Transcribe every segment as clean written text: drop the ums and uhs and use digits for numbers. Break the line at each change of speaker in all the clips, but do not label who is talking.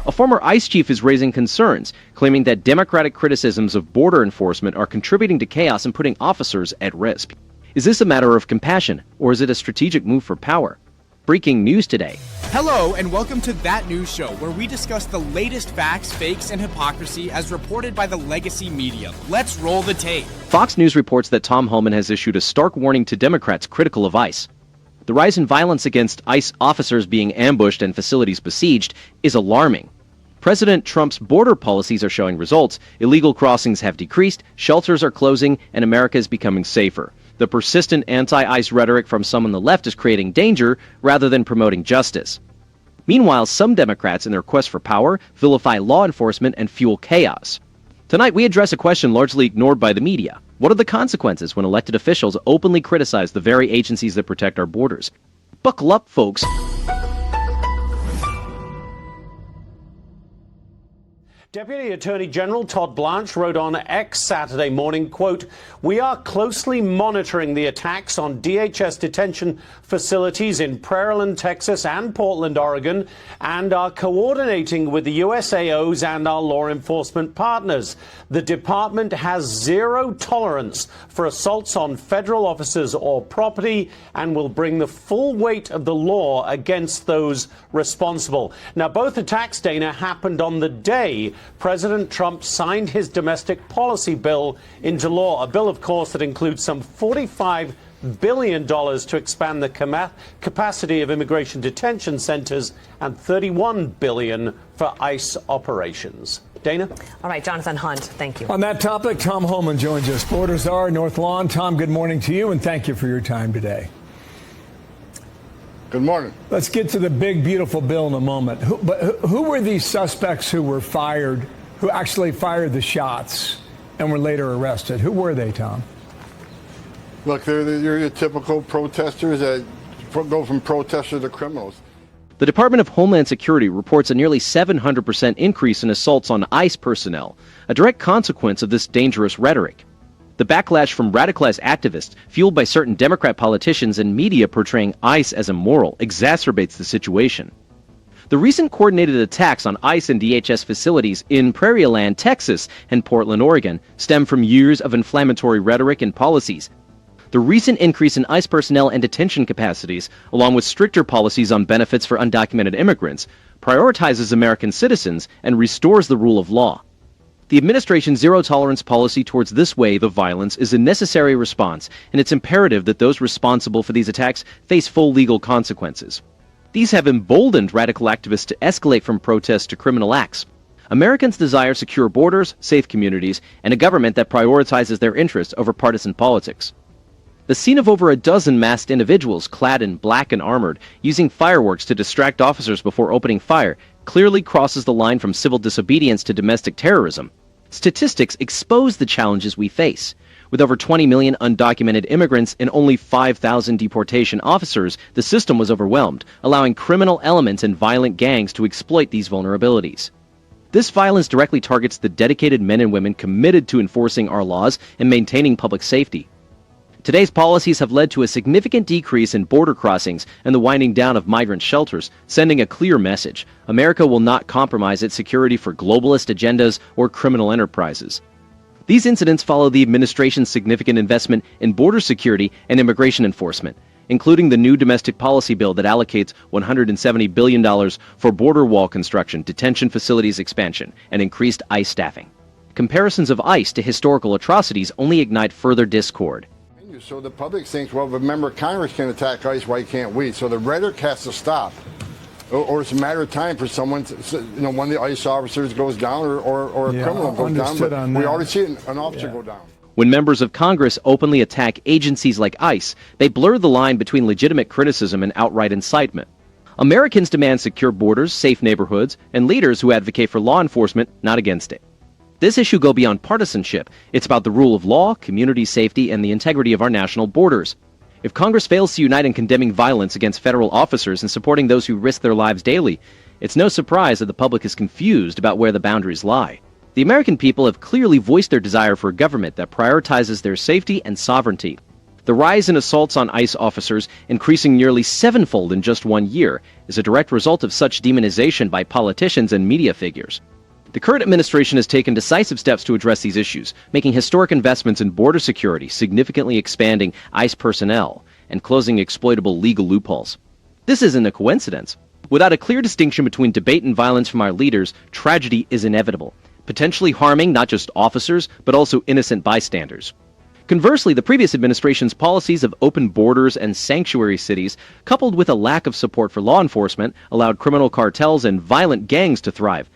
A former ICE chief is raising concerns, claiming that Democratic criticisms of border enforcement are contributing to chaos and putting officers at risk. Is this a matter of compassion, or is it a strategic move for power? Breaking news today.
Hello, and welcome to That News Show, where we discuss the latest facts, fakes, and hypocrisy as reported by the legacy media. Let's roll the tape.
Fox News reports that Tom Homan has issued a stark warning to Democrats critical of ICE. The rise in violence against ICE officers being ambushed and facilities besieged is alarming. President Trump's border policies are showing results. Illegal crossings have decreased, shelters are closing, and America is becoming safer. The persistent anti-ICE rhetoric from some on the left is creating danger rather than promoting justice. Meanwhile, some Democrats, in their quest for power, vilify law enforcement and fuel chaos. Tonight, we address a question largely ignored by the media. What are the consequences when elected officials openly criticize the very agencies that protect our borders? Buckle up, folks.
Deputy Attorney General Todd Blanche wrote on X Saturday morning, quote, "We are closely monitoring the attacks on DHS detention facilities in Prairieland, Texas and Portland, Oregon, and are coordinating with the USAOs and our law enforcement partners. The department has zero tolerance for assaults on federal officers or property and will bring the full weight of the law against those responsible." Now, both attacks, Dana, happened on the day President Trump signed his domestic policy bill into law, a bill, of course, that includes some $45 billion to expand the capacity of immigration detention centers and $31 billion for ICE operations. Dana?
All right, Jonathan Hunt, thank you.
On that topic, Tom Homan joins us. Border Czar, North Lawn. Tom, good morning to you, and thank you for your time today.
Good morning.
Let's get to the big, beautiful bill in a moment. Who were these suspects who were fired, who actually fired the shots and were later arrested? Who were they, Tom?
Look, they're your typical protesters that go from protesters to criminals.
The Department of Homeland Security reports a nearly 700% increase in assaults on ICE personnel, a direct consequence of this dangerous rhetoric. The backlash from radicalized activists, fueled by certain Democrat politicians and media portraying ICE as immoral, exacerbates the situation. The recent coordinated attacks on ICE and DHS facilities in Prairieland, Texas, and Portland, Oregon, stem from years of inflammatory rhetoric and policies. The recent increase in ICE personnel and detention capacities, along with stricter policies on benefits for undocumented immigrants, prioritizes American citizens and restores the rule of law. The administration's zero-tolerance policy towards this wave of violence is a necessary response, and it's imperative that those responsible for these attacks face full legal consequences. These have emboldened radical activists to escalate from protests to criminal acts. Americans desire secure borders, safe communities, and a government that prioritizes their interests over partisan politics. The scene of over a dozen masked individuals clad in black and armored, using fireworks to distract officers before opening fire, clearly crosses the line from civil disobedience to domestic terrorism. Statistics expose the challenges we face. With over 20 million undocumented immigrants and only 5,000 deportation officers, the system was overwhelmed, allowing criminal elements and violent gangs to exploit these vulnerabilities. This violence directly targets the dedicated men and women committed to enforcing our laws and maintaining public safety. Today's policies have led to a significant decrease in border crossings and the winding down of migrant shelters, sending a clear message: America will not compromise its security for globalist agendas or criminal enterprises. These incidents follow the administration's significant investment in border security and immigration enforcement, including the new domestic policy bill that allocates $170 billion for border wall construction, detention facilities expansion, and increased ICE staffing. Comparisons of ICE to historical atrocities only ignite further discord.
So the public thinks, well, if a member of Congress can attack ICE, why can't we? So the rhetoric has to stop. Or it's a matter of time for someone, one of the ICE officers goes down or a criminal goes down. But we already see an officer go down.
When members of Congress openly attack agencies like ICE, they blur the line between legitimate criticism and outright incitement. Americans demand secure borders, safe neighborhoods, and leaders who advocate for law enforcement, not against it. This issue goes beyond partisanship. It's about the rule of law, community safety, and the integrity of our national borders. If Congress fails to unite in condemning violence against federal officers and supporting those who risk their lives daily, it's no surprise that the public is confused about where the boundaries lie. The American people have clearly voiced their desire for a government that prioritizes their safety and sovereignty. The rise in assaults on ICE officers, increasing nearly sevenfold in just 1 year, is a direct result of such demonization by politicians and media figures. The current administration has taken decisive steps to address these issues, making historic investments in border security, significantly expanding ICE personnel, and closing exploitable legal loopholes. This isn't a coincidence. Without a clear distinction between debate and violence from our leaders, tragedy is inevitable, potentially harming not just officers, but also innocent bystanders. Conversely, the previous administration's policies of open borders and sanctuary cities, coupled with a lack of support for law enforcement, allowed criminal cartels and violent gangs to thrive.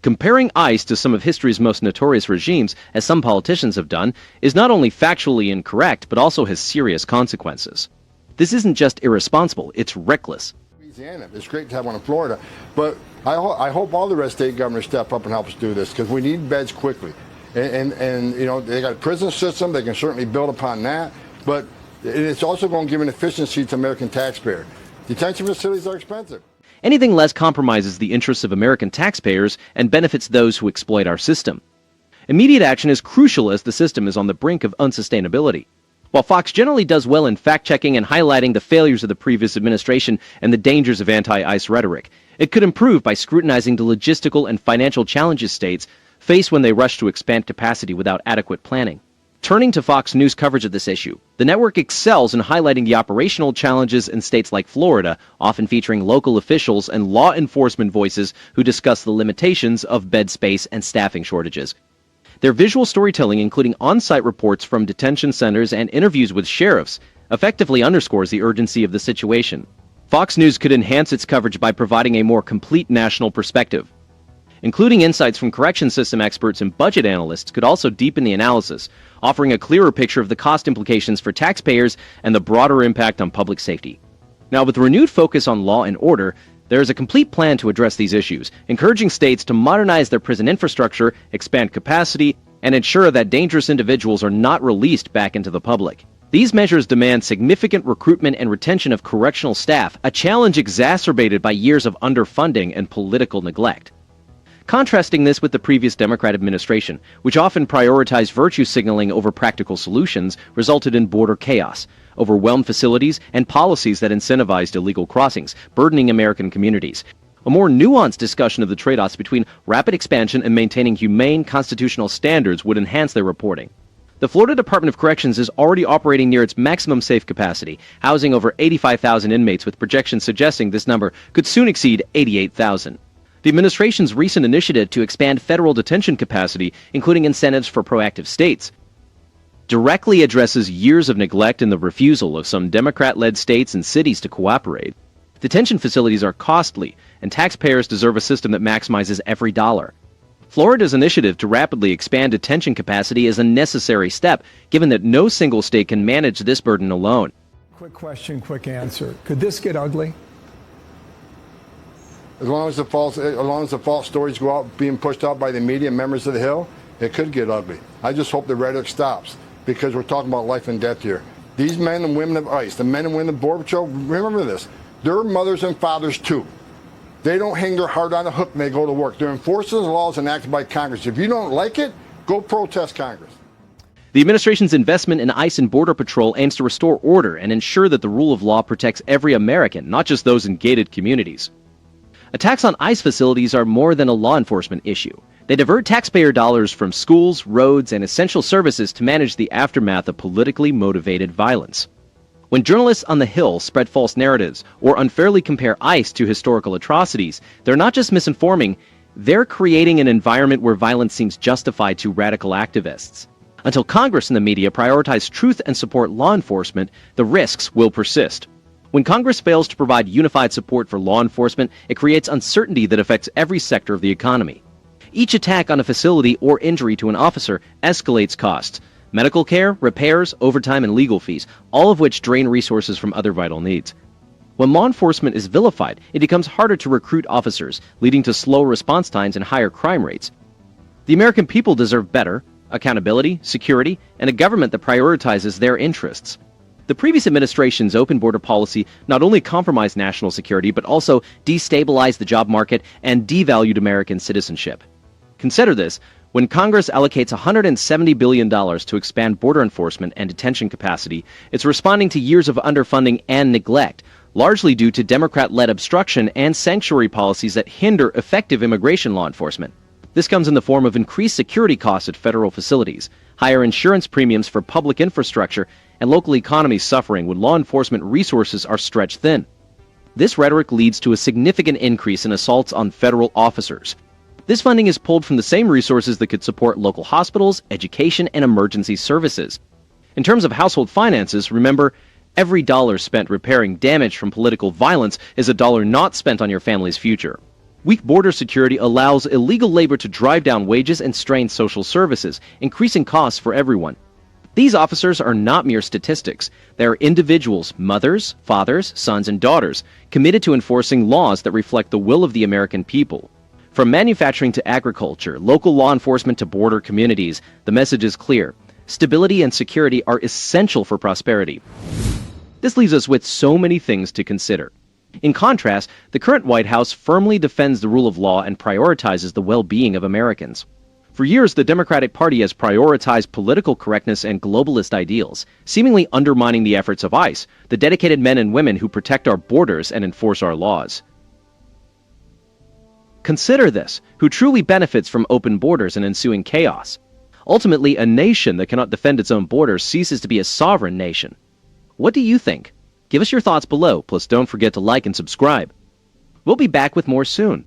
Comparing ICE to some of history's most notorious regimes, as some politicians have done, is not only factually incorrect, but also has serious consequences. This isn't just irresponsible, it's reckless.
It's great to have one in Florida, but I hope all the red state governors step up and help us do this, because we need beds quickly. And you know, they got a prison system, they can certainly build upon that, but it's also going to give an efficiency to American taxpayer. Detention facilities are expensive.
Anything less compromises the interests of American taxpayers and benefits those who exploit our system. Immediate action is crucial as the system is on the brink of unsustainability. While Fox generally does well in fact-checking and highlighting the failures of the previous administration and the dangers of anti-ICE rhetoric, it could improve by scrutinizing the logistical and financial challenges states face when they rush to expand capacity without adequate planning. Turning to Fox News coverage of this issue, the network excels in highlighting the operational challenges in states like Florida, often featuring local officials and law enforcement voices who discuss the limitations of bed space and staffing shortages. Their visual storytelling, including on-site reports from detention centers and interviews with sheriffs, effectively underscores the urgency of the situation. Fox News could enhance its coverage by providing a more complete national perspective. Including insights from correction system experts and budget analysts could also deepen the analysis, offering a clearer picture of the cost implications for taxpayers and the broader impact on public safety. Now, with renewed focus on law and order, there is a complete plan to address these issues, encouraging states to modernize their prison infrastructure, expand capacity, and ensure that dangerous individuals are not released back into the public. These measures demand significant recruitment and retention of correctional staff, a challenge exacerbated by years of underfunding and political neglect. Contrasting this with the previous Democrat administration, which often prioritized virtue signaling over practical solutions, resulted in border chaos, overwhelmed facilities, and policies that incentivized illegal crossings, burdening American communities. A more nuanced discussion of the trade-offs between rapid expansion and maintaining humane constitutional standards would enhance their reporting. The Florida Department of Corrections is already operating near its maximum safe capacity, housing over 85,000 inmates, with projections suggesting this number could soon exceed 88,000. The administration's recent initiative to expand federal detention capacity, including incentives for proactive states, directly addresses years of neglect and the refusal of some Democrat-led states and cities to cooperate. Detention facilities are costly, and taxpayers deserve a system that maximizes every dollar. Florida's initiative to rapidly expand detention capacity is a necessary step, given that no single state can manage this burden alone.
Quick question, quick answer. Could this get ugly?
As long as the false stories go out being pushed out by the media and members of the Hill, it could get ugly. I just hope the rhetoric stops, because we're talking about life and death here. These men and women of ICE, the men and women of Border Patrol, remember this, they're mothers and fathers too. They don't hang their heart on a hook when they go to work. They're enforcers of laws enacted by Congress. If you don't like it, go protest Congress.
The administration's investment in ICE and Border Patrol aims to restore order and ensure that the rule of law protects every American, not just those in gated communities. Attacks on ICE facilities are more than a law enforcement issue. They divert taxpayer dollars from schools, roads, and essential services to manage the aftermath of politically motivated violence. When journalists on the Hill spread false narratives or unfairly compare ICE to historical atrocities, they're not just misinforming, they're creating an environment where violence seems justified to radical activists. Until Congress and the media prioritize truth and support law enforcement, the risks will persist. When Congress fails to provide unified support for law enforcement, it creates uncertainty that affects every sector of the economy. Each attack on a facility or injury to an officer escalates costs: medical care, repairs, overtime, and legal fees, all of which drain resources from other vital needs. When law enforcement is vilified, it becomes harder to recruit officers, leading to slow response times and higher crime rates. The American people deserve better accountability, security, and a government that prioritizes their interests. The previous administration's open border policy not only compromised national security, but also destabilized the job market and devalued American citizenship. Consider this: When Congress allocates $170 billion to expand border enforcement and detention capacity, it's responding to years of underfunding and neglect, largely due to Democrat-led obstruction and sanctuary policies that hinder effective immigration law enforcement. This comes in the form of increased security costs at federal facilities, higher insurance premiums for public infrastructure, and local economies suffering when law enforcement resources are stretched thin. This rhetoric leads to a significant increase in assaults on federal officers. This funding is pulled from the same resources that could support local hospitals, education, and emergency services. In terms of household finances, remember, every dollar spent repairing damage from political violence is a dollar not spent on your family's future. Weak border security allows illegal labor to drive down wages and strain social services, increasing costs for everyone. These officers are not mere statistics. They are individuals, mothers, fathers, sons, and daughters, committed to enforcing laws that reflect the will of the American people. From manufacturing to agriculture, local law enforcement to border communities, the message is clear. Stability and security are essential for prosperity. This leaves us with so many things to consider. In contrast, the current White House firmly defends the rule of law and prioritizes the well-being of Americans. For years, the Democratic Party has prioritized political correctness and globalist ideals, seemingly undermining the efforts of ICE, the dedicated men and women who protect our borders and enforce our laws. Consider this: who truly benefits from open borders and ensuing chaos? Ultimately, a nation that cannot defend its own borders ceases to be a sovereign nation. What do you think? Give us your thoughts below, plus don't forget to like and subscribe. We'll be back with more soon.